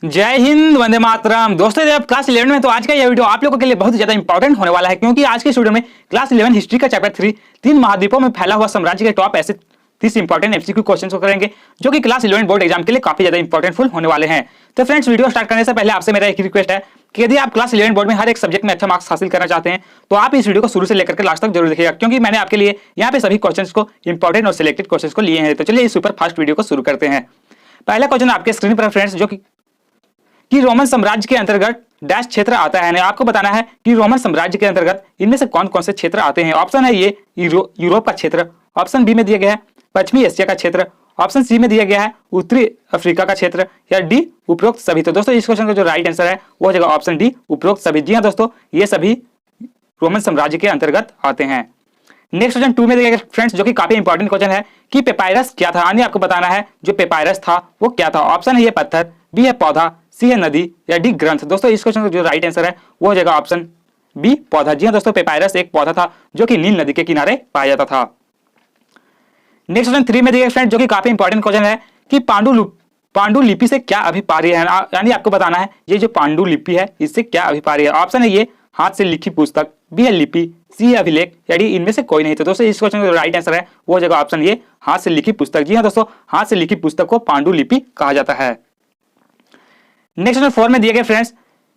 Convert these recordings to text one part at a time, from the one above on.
जय हिंद, वंदे मातरम। दोस्तों जब क्लास 11 में तो आज का यह वीडियो आप लोगों के लिए बहुत ज्यादा इंपॉर्टेंट होने वाला है, क्योंकि आज के इस वीडियो में क्लास 11 हिस्ट्री का चैप्टर 3 तीन महाद्वीपों में फैला हुआ साम्राज्य के टॉप ऐसे 30 इंपॉर्टेंट एमसीक्यू क्वेश्चन को करेंगे, जो कि क्लास 11 बोर्ड एग्जाम के लिए काफी ज्यादा इंपॉर्टेंट होने वाले हैं। तो फ्रेंड्स, वीडियो स्टार्ट करने से पहले आपसे मेरा एक रिक्वेस्ट है कि यदि आप क्लास 11 बोर्ड में हर एक सब्जेक्ट में अच्छा मार्क्स हासिल करना चाहते हैं तो आप इस वीडियो को शुरू से लेकर के लास्ट तक जरूर देखिएगा, क्योंकि मैंने आपके लिए यहाँ पे सभी क्वेश्चंस को इंपॉर्टेंट और सिलेक्टेड क्वेश्चंस को लिए हैं। तो चलिए इस सुपर फास्ट वीडियो को शुरू करते हैं। पहला क्वेश्चन आपके स्क्रीन पर फ्रेंड्स, जो कि रोमन साम्राज्य के अंतर्गत डैश क्षेत्र आता है। आपको बताना है कि रोमन साम्राज्य के अंतर्गत इनमें से कौन कौन से क्षेत्र आते हैं। ऑप्शन है ये यूरोप का क्षेत्र, ऑप्शन बी में दिया गया है पश्चिमी एशिया का क्षेत्र, ऑप्शन सी में दिया गया है उत्तरी अफ्रीका का क्षेत्र, या डी उपरोक्त सभी। तो दोस्तों इस क्वेश्चन का जो राइट आंसर है वो हो जाएगा ऑप्शन डी उपरोक्त सभी। जी हाँ दोस्तों, ये सभी रोमन साम्राज्य के अंतर्गत आते हैं। नेक्स्ट क्वेश्चन 2 में दिया गया फ्रेंड्स, जो कि काफी इंपॉर्टेंट क्वेश्चन है कि पेपायरस क्या था। यानी आपको बताना है जो पेपायरस था वो क्या था। ऑप्शन है ये पत्थर, बी है पौधा, सी है नदी, या डी ग्रंथ। दोस्तों इस क्वेश्चन का जो राइट आंसर है वो हो जाएगा ऑप्शन बी पौधा। जी हाँ दोस्तों, पेपायरस एक पौधा था जो कि नील नदी के किनारे पाया जाता था। नेक्स्ट क्वेश्चन 3 में दिया फ्रेंड, जो कि काफी इंपॉर्टेंट क्वेश्चन है कि पांडुलिपि से क्या अभिप्राय है। यानी आपको बताना है ये जो पांडुलिपि है इससे क्या अभिप्राय है। ऑप्शन है ये हाथ से लिखी पुस्तक, बी है लिपि, सी है अभिलेख, या डी इनमें से कोई नहीं। तो दोस्तों इस क्वेश्चन का जो राइट आंसर है वो हो जाएगा ऑप्शन ये हाथ से लिखी पुस्तक। जी हाँ दोस्तों, हाथ से लिखी पुस्तक को पांडुलिपि कहा जाता है। नेक्स्ट क्वेश्चन 4 में दिया गया फ्रेंड्स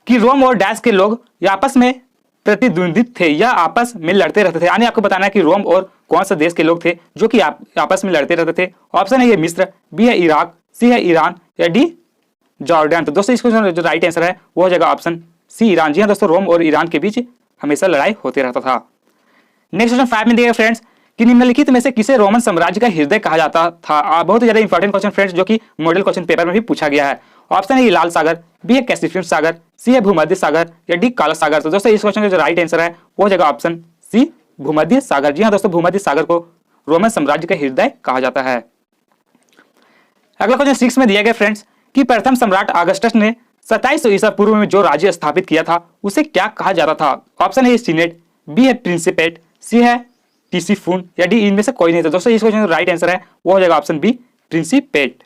कि रोम और डैश के लोग आपस में प्रतिद्वंदित थे या आपस में लड़ते रहते थे। यानी आपको बताना है कि रोम और कौन सा देश के लोग थे जो कि आपस में लड़ते रहते थे। ऑप्शन है ये मिस्र, बी है इराक, सी है ईरान, या डी जॉर्डन। तो दोस्तों इस क्वेश्चन का जो राइट आंसर है वो हो जाएगा ऑप्शन सी ईरान। जी हाँ दोस्तों, रोम और ईरान के बीच हमेशा लड़ाई होते रहता था। नेक्स्ट क्वेश्चन 5 में दिया फ्रेंड्स कि निम्नलिखित में से किसे रोमन साम्राज्य का हृदय कहा जाता था। बहुत ज्यादा इंपॉर्टेंट क्वेश्चन फ्रेंड्स, जो कि मॉडल क्वेश्चन पेपर में भी पूछा गया है। ऑप्शन है लाल सागर, बी है कैस्पियन सागर, सी है भूमध्य सागर, या डी काला सागर। तो दोस्तों इस क्वेश्चन का जो राइट आंसर है वो हो जाएगा ऑप्शन सी भूमध्य सागर। जी हाँ दोस्तों, भूमध्य सागर को रोमन साम्राज्य का हृदय कहा जाता है। अगला क्वेश्चन 6 में दिया गया फ्रेंड्स कि प्रथम सम्राट अगस्टस ने 2700 ईसा पूर्व में जो राज्य स्थापित किया था उसे क्या कहा जाता था। ऑप्शन है सीनेट, बी है प्रिंसिपेट, सी है टीसीफून, या डी इनमें से कोई नहीं। तो दोस्तों इस क्वेश्चन का राइट आंसर है वो हो जाएगा ऑप्शन बी प्रिंसिपेट।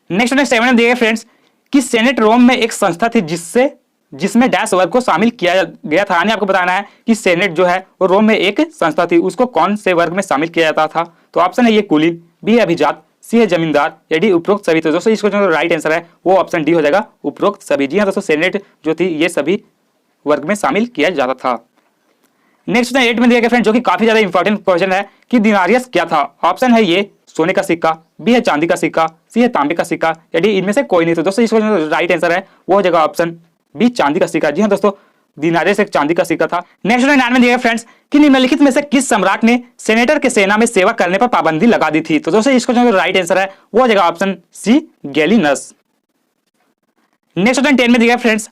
नेक्स्ट क्वेश्चन 7 में दिया गया फ्रेंड्स कि सेनेट रोम में एक संस्था थी जिसमें डैश वर्ग को शामिल किया गया था। यानी आपको बताना है कि सेनेट जो है वो रोम में एक संस्था थी, उसको कौन से वर्ग में शामिल किया जाता था। तो ऑप्शन है ये कुलीन, बी है अभिजात, सी है जमींदार, या डी उपरोक्त सभी। तो दोस्तों इस क्वेश्चन का राइट आंसर है वो ऑप्शन डी हो जाएगा उपरोक्त सभी। जी हाँ दोस्तों, सेनेट जो थी ये सभी वर्ग में शामिल किया जाता था। नेक्स्ट क्वेश्चन 8 में दिया गया फ्रेंड, जो कि काफी ज्यादा इंपॉर्टेंट क्वेश्चन है कि दिनारियस क्या था। ऑप्शन है ये सोने का सिक्का, बी है चांदी का सिक्का, सी है तांबे का सिक्का, या डी इनमें से कोई नहीं। तो दोस्तों इस क्वेश्चन का राइट आंसर है वो हो जाएगा ऑप्शन बी चांदी का सिक्का। जी हाँ दोस्तों, दिनारियस एक चांदी का सिक्का था। नेक्स्ट क्वेश्चन 9 में दिया गया फ्रेंड्स कि निम्नलिखित में से किस सम्राट ने सेनेटर के सेना में सेवा करने पर पाबंदी लगा दी थी। तो दोस्तों इस क्वेश्चन का राइट आंसर है वो हो जाएगा ऑप्शन सी गैलिनस। नेक्स्ट क्वेश्चन 10 में दिया गया फ्रेंड्स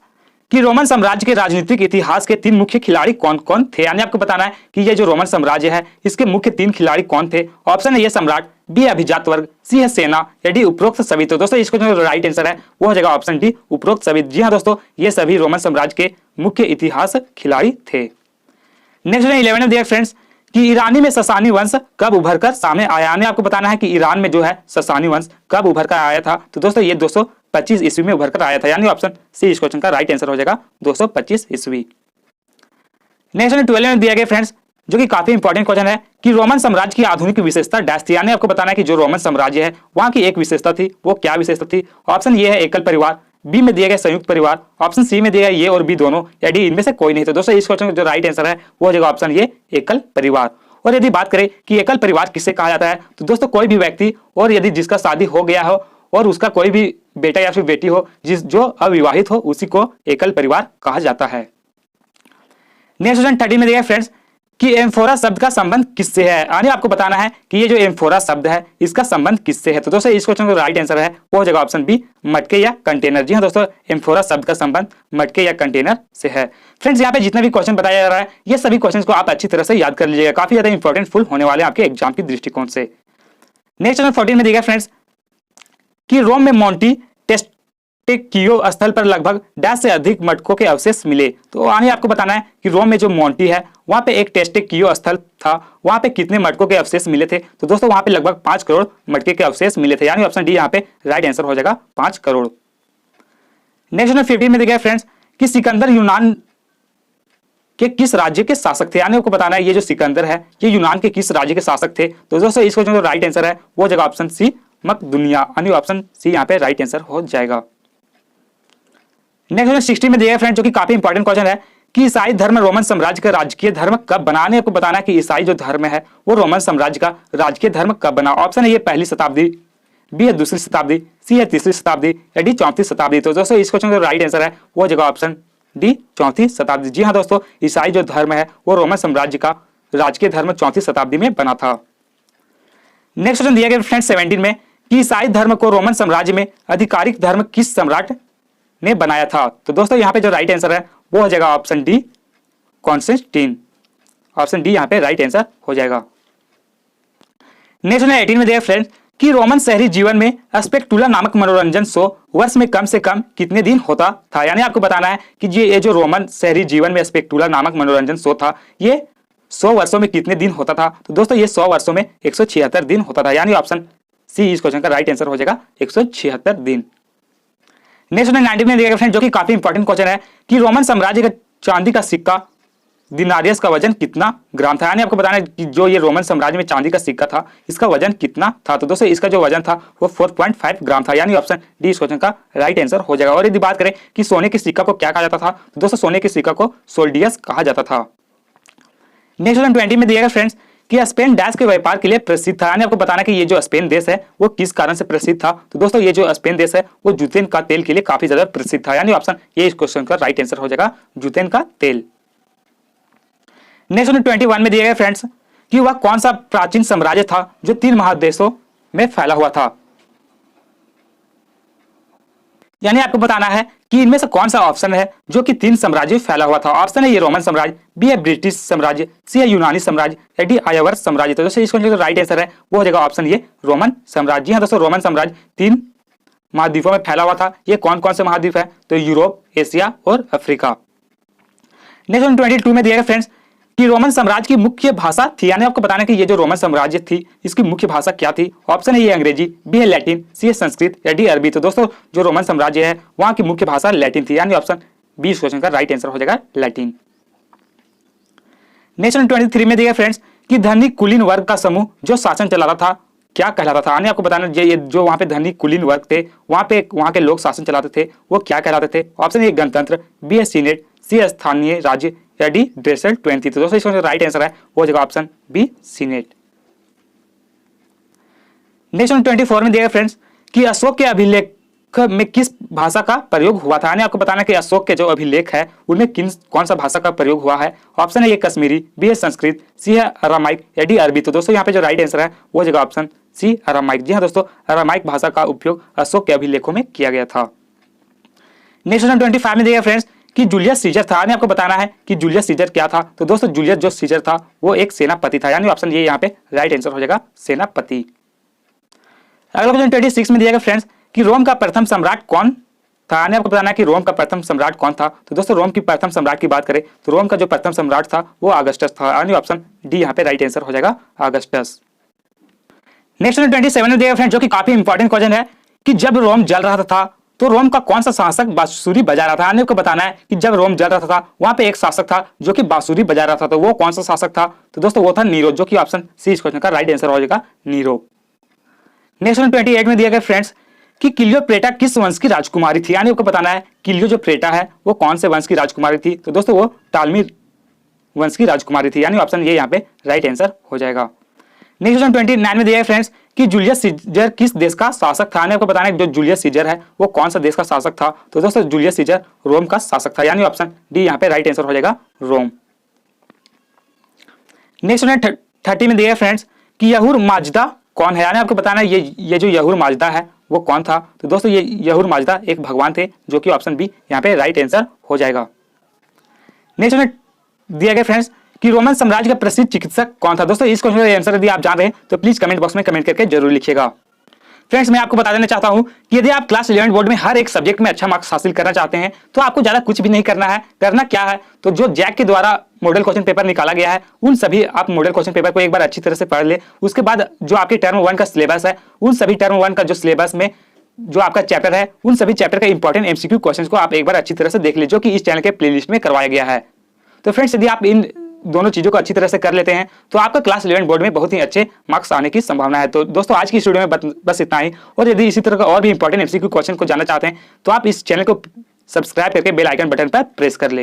कि रोमन साम्राज्य के राजनीतिक इतिहास के 3 मुख्य खिलाड़ी कौन कौन थे। यानी आपको बताना है कि ये जो रोमन साम्राज्य है इसके मुख्य 3 खिलाड़ी कौन थे। ऑप्शन है ये सम्राट, बी है अभिजात वर्ग, सी है सेना, या डी उपरोक्त सभी। तो दोस्तों इसको जो राइट आंसर है वो हो जाएगा ऑप्शन डी उपरोक्त सभी। जी हाँ दोस्तों, ये सभी रोमन साम्राज्य के मुख्य इतिहास खिलाड़ी थे। नेक्स्ट 11 में दिया फ्रेंड्स कि ईरानी में ससानी वंश कब उभर कर सामने आया। यानी आपको बताना है कि ईरान में जो है ससानी वंश कब उभर कर आया था। तो दोस्तों ये 225 ईस्वी में उभर कर आया था। यानी ऑप्शन सी इस क्वेश्चन का राइट आंसर हो जाएगा 225 ईस्वी। नेक्स्ट 12 में दिया गया फ्रेंड्स, जो कि काफी इंपॉर्टेंट क्वेश्चन है कि रोमन साम्राज्य की आधुनिक विशेषता डैश थी। यानी आपको बताना है कि जो रोमन साम्राज्य है वहां की एक विशेषता थी, वो क्या विशेषता थी। ऑप्शन ये है एकल परिवार, बी में दिया गया संयुक्त परिवार, ऑप्शन सी में दिया गया ये और बी दोनों, या डी इनमें से कोई नहीं। तो दोस्तों इस क्वेश्चन का जो राइट आंसर है वो हो जाएगा ऑप्शन ये एकल परिवार। और यदि बात करें कि एकल परिवार किससे कहा जाता है, तो दोस्तों कोई भी व्यक्ति और यदि जिसका शादी हो गया हो और उसका कोई भी बेटा या फिर बेटी हो जो अविवाहित हो उसी को एकल परिवार कहा जाता है। नेक्स्ट क्वेश्चन 30 में दिया फ्रेंड्स कि एम्फोरा शब्द का संबंध किससे है। यानी आपको बताना है कि ये जो एम्फोरा शब्द है इसका संबंध किससे है। तो दोस्तों इस क्वेश्चन का राइट आंसर है वो हो जाएगा ऑप्शन बी मटके या कंटेनर। जी हाँ दोस्तों, एम्फोरा शब्द का संबंध मटके या कंटेनर से है। फ्रेंड्स यहाँ पे जितना भी क्वेश्चन बताया जा रहा है ये सभी क्वेश्चन को आप अच्छी तरह से याद कर लीजिएगा, काफी ज्यादा इंपॉर्टेंट फुल होने वाले आपके एग्जाम की दृष्टिकोण से। नेक्स्ट क्वेश्चन 14 में दिया फ्रेंड्स कि रोम में मोंटी टेस्टिकियो स्थल पर लगभग 10 से अधिक मटकों के अवशेष मिले। तो आगे आपको बताना है कि रोम में जो मोंटी है वहां पे एक टेस्टिकियो स्थल था, वहां पे कितने मटकों के अवशेष मिले थे। तो दोस्तों वहां पे लगभग 5 करोड़ मटके के अवशेष मिले थे, यानी ऑप्शन डी यहाँ पे राइट आंसर हो जाएगा 5 करोड़। नेक्स्ट 15 में देखिए फ्रेंड्स कि सिकंदर यूनान के किस राज्य के शासक थे, यानी आपको बताना है ये जो सिकंदर है ये यूनान के किस राज्य के शासक थे। तो दोस्तों इसको जो राइट आंसर है वो जगह ऑप्शन सी मकदुनिया, यानी ऑप्शन सी यहाँ पे राइट आंसर हो जाएगा। नेक्स्ट 60 में दिया फ्रेंड जो कि काफी इंपॉर्टेंट क्वेश्चन है कि ईसाई धर्म रोमन साम्राज्य का राजकीय धर्म कब बना। आपको बताना है कि ईसाई जो धर्म है वो रोमन साम्राज्य का राजकीय धर्म कब बना। ऑप्शन है ये पहली शताब्दी, बी है दूसरी शताब्दी, सी है तीसरी शताब्दी या डी चौथी शताब्दी। तो दोस्तों इस क्वेश्चन का राइट आंसर है वो जगह ऑप्शन डी चौथी शताब्दी। जी हाँ दोस्तों, ईसाई जो धर्म है वो रोमन साम्राज्य का राजकीय धर्म चौथी शताब्दी में बना था। नेक्स्ट क्वेश्चन दिया गया फ्रेंड 17 में कि ईसाई धर्म को रोमन साम्राज्य में आधिकारिक धर्म किस सम्राट ने बनाया था। तो दोस्तों यहाँ पे जो राइट आंसर है वो हो जाएगा option D Constantine. Option D यहाँ पे राइट आंसर हो जाएगा। नेक्स्ट 18 में देखिए फ्रेंड कि रोमन शहरी जीवन में स्पेक्टुला नामक मनोरंजन शो वर्ष में कम से कम कितने दिन होता था। यानी आपको बताना है कि ये जो रोमन शहरी जीवन में स्पेक्टुला नामक मनोरंजन शो था ये 100 वर्षों में कितने दिन होता था। तो दोस्तों ये 100 वर्षों में 176 दिन होता था, यानी ऑप्शन सी इस क्वेश्चन का राइट आंसर हो जाएगा 176 दिन। नेक्स्ट 19 में दिया गया फ्रेंड जो कि काफी इंपॉर्टेंट क्वेश्चन है कि रोमन साम्राज्य का चांदी का सिक्का दिनारियस का वजन कितना ग्राम था। यानी आपको बताना है कि जो ये रोमन साम्राज्य में चांदी का सिक्का था इसका वजन कितना था। तो दोस्तों इसका जो वजन था वो 4.5 ग्राम था, यानी ऑप्शन डी इस क्वेश्चन का राइट आंसर हो जाएगा। और यदि बात करें कि सोने के सिक्का को क्या कहा जाता था, तो दोस्तों सोने के सिक्का को सोल्डियस कहा जाता था। नेक्स्ट 20 में दिया गया फ्रेंड्स कि स्पेन डैश के व्यापार के लिए प्रसिद्ध था। यानी आपको बताना कि ये जो स्पेन देश है वो किस कारण से प्रसिद्ध था। तो दोस्तों ये जो स्पेन देश है वो जूतेन का तेल के लिए काफी ज्यादा प्रसिद्ध था, यानी ऑप्शन ये इस क्वेश्चन का राइट आंसर हो जाएगा जूतेन का तेल। नेक्स्ट 21 में दिया गया फ्रेंड्स कि वह कौन सा प्राचीन साम्राज्य था जो 3 महादेशों में फैला हुआ था। यानी आपको बताना है कि इनमें से कौन सा ऑप्शन है जो कि 3 साम्राज्य फैला हुआ था। ऑप्शन है ये रोमन साम्राज्य, बी है ब्रिटिश साम्राज्य, सी है यूनानी साम्राज्य या डी आर्यवर्त साम्राज्य। तो दोस्तों इसका जो राइट आंसर है वो हो जाएगा ऑप्शन ये रोमन साम्राज्य। हाँ दोस्तों रोमन साम्राज्य 3 महाद्वीपों में फैला हुआ था। ये कौन कौन से महाद्वीप है, तो यूरोप, एशिया और अफ्रीका। नेक्स्ट 22 में दिया गया फ्रेंड्स कि रोमन साम्राज्य की मुख्य भाषा थी। यानी आपको बताना कि ये जो रोमन साम्राज्य थी इसकी मुख्य भाषा क्या थी। ऑप्शन है ये अंग्रेजी, बी है लैटिन, सी है संस्कृत या डी अरबी। तो दोस्तों जो रोमन साम्राज्य है वहां की मुख्य भाषा लैटिन थी, यानी ऑप्शन बी इस क्वेश्चन का राइट आंसर हो जाएगा लैटिन। नेक्स्ट 23 में दिया फ्रेंड्स कि धनी कुलीन वर्ग का समूह जो शासन चलाता था क्या कहलाता था। यानी आपको बताना ये जो वहां पे धनी कुलीन वर्ग थे वहां के लोग शासन चलाते थे वो क्या कहलाते थे। ऑप्शन ए गणतंत्र, बी है सीनेट, सी है स्थानीय राज्य या डी ड्रेसल 20। तो दोस्तों इसका जो राइट आंसर है वो जगह ऑप्शन बी सीनेट। नेक्स्ट 24 में दिया फ्रेंड्स कि अशोक के अभिलेख में किस भाषा का प्रयोग हुआ था। यानी आपको बताना कि अशोक के जो अभिलेख है उनमें कौन सा भाषा का प्रयोग हुआ है। ऑप्शन है ये कश्मीरी, बी है संस्कृत, सी है अरामाइक या डी अरबी। तो दोस्तों यहाँ पे जो राइट आंसर है वो जगह ऑप्शन सी अरामाइक। जी हाँ दोस्तों अरामाइक भाषा का उपयोग अशोक के अभिलेखों में किया गया था। नेक्स्ट 25 में दिया फ्रेंड्स कि जूलियस सीजर था। यानी आपको बताना है कि जूलियस सीजर क्या था। तो दोस्तों जूलियस जो सीजर था वो एक सेनापति था, यानी ऑप्शन ये यहाँ पे राइट आंसर हो जाएगा सेनापति। अगला क्वेश्चन 26 में दिया गया फ्रेंड्स कि रोम का प्रथम सम्राट कौन था। यानी आपको बताना है कि रोम का प्रथम सम्राट कौन था। तो दोस्तों रोम की प्रथम सम्राट की बात करें तो रोम का जो प्रथम सम्राट था वो अगस्टस था, यानी ऑप्शन डी यहाँ पे राइट आंसर हो जाएगा अगस्टस। नेक्स्ट 27 में दिया फ्रेंड्स जो कि काफी इंपॉर्टेंट क्वेश्चन है कि जब रोम जल रहा था तो रोम का कौन सा शासक बांसुरी बजा रहा था। यानी आपको बताना है कि जब रोम जल रहा था वहां पे एक शासक था जो कि बांसुरी बजा रहा था। तो वो कौन सा शासक था। तो दोस्तों वो था नीरो, जो कि ऑप्शन सी इस क्वेश्चन का राइट आंसर हो जाएगा नीरो। नेक्स्ट 28 में दिया गया फ्रेंड्स कि क्लियोपेट्रा किस वंश की राजकुमारी थी। यानी आपको बताना है क्लियोपेट्रा है वो कौन से वंश की राजकुमारी थी। तो दोस्तों वो टालमी वंश की राजकुमारी थी, यानी ऑप्शन ये यहाँ पे राइट आंसर हो जाएगा। नेक्स्ट 29 में दिया है फ्रेंड्स कि जूलियस सीजर किस देश का शासक था। यानी आपको बताना है जो जूलियस सीजर है वो कौन सा देश का शासक था। तो दोस्तों जूलियस सीजर रोम का शासक था, यानी ऑप्शन डी यहाँ पे राइट आंसर हो जाएगा रोम। नेक्स्ट 30 में दिया है फ्रेंड्स कि यहूर माजदा कौन है। यानी आपको बताना है ये जो यहूर माजदा है वो कौन था। तो दोस्तों ये यहूर माजदा एक भगवान थे, जो कि ऑप्शन बी यहाँ पे राइट आंसर हो जाएगा। नेक्स्ट में दिया गया फ्रेंड्स कि रोमन साम्राज्य का प्रसिद्ध चिकित्सक कौन था। दोस्तों इस क्वेश्चन का आंसर यदि आप जान रहे हैं तो प्लीज कमेंट बॉक्स में कमेंट करके जरूर लिखिएगा। फ्रेंड्स, मैं आपको बता देना चाहता हूं कि यदि आप क्लास 11 बोर्ड में हर एक सब्जेक्ट में अच्छा मार्क्स हासिल करना चाहते हैं तो आपको ज्यादा कुछ भी नहीं करना है। करना क्या है, तो जो जैक के द्वारा मॉडल क्वेश्चन पेपर निकाला गया है उन सभी आप मॉडल क्वेश्चन पेपर को एक बार अच्छी तरह से पढ़ ले। उसके बाद जो आपके टर्म 1 का सिलेबस है उन सभी टर्म 1 का जो सिलेबस में जो आपका चैप्टर है उन सभी चैप्टर का इंपॉर्टेंट एमसीक्यू क्वेश्चंस को आप एक बार अच्छी तरह से देख ले, जो कि इस चैनल के प्लेलिस्ट में करवाया गया है। तो फ्रेंड्स, यदि आप इन दोनों चीजों को अच्छी तरह से कर लेते हैं तो आपका क्लास 11 बोर्ड में बहुत ही अच्छे मार्क्स आने की संभावना है। तो दोस्तों, आज की इस वीडियो में बस इतना ही। और यदि इसी तरह का और भी इंपॉर्टेंट एमसीक्यू क्वेश्चन को जानना चाहते हैं तो आप इस चैनल को सब्सक्राइब करके बेल आइकन बटन पर प्रेस कर ले।